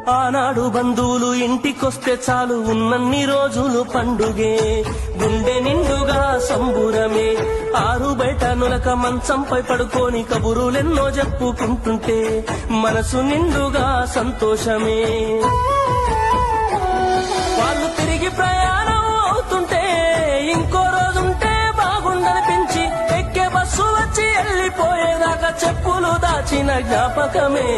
ఆనాడు బంధువులు ఇంటికొస్తే చాలు ఉన్నన్ని రోజులు పండుగే, గుండె నిండుగా సంబురమే. ఆరు బయట నులక మంచంపై పడుకొని కబురులెన్నో చెప్పుకుంటుంటే మనసు నిండుగా సంతోషమే. వాళ్ళు తిరిగి ప్రయాణం అవుతుంటే ఇంకో రోజుంటే బాగుండనిపించి ఎక్కే బస్సు వచ్చి వెళ్ళిపోయేదాకా చెప్పులు దాచిన జ్ఞాపకమే.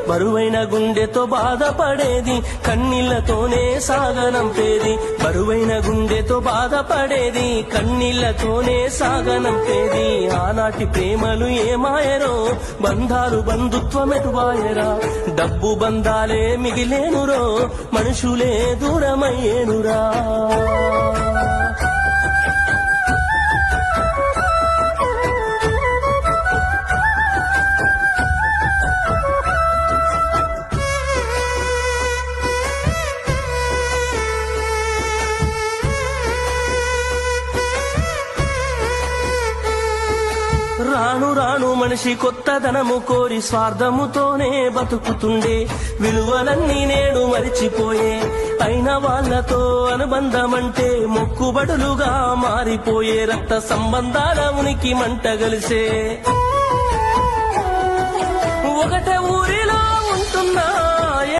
బరువైన గుండెతో బాధపడేది కన్నీళ్లతోనే సాగనంపేది, బరువైన గుండెతో బాధపడేది కన్నీళ్లతోనే సాగనంపేది. ఆనాటి ప్రేమలు ఏమాయరో, బంధాలు బంధుత్వమెటువాయరా. డబ్బు బంధాలే మిగిలేనురో, మనుషులే దూరమయ్యేనురా. రాను రాను మనిషి కొత్తదనము కోరి స్వార్థముతోనే బతుకుతుండే, విలువలన్నీ నేడు మరిచిపోయే. అయిన వాళ్లతో అనుబంధమంటే మొక్కుబడులుగా మారిపోయే, రక్త సంబంధాల ఉనికి మంట గలిసే. ఒకటే ఊరిలో ఉంటున్నా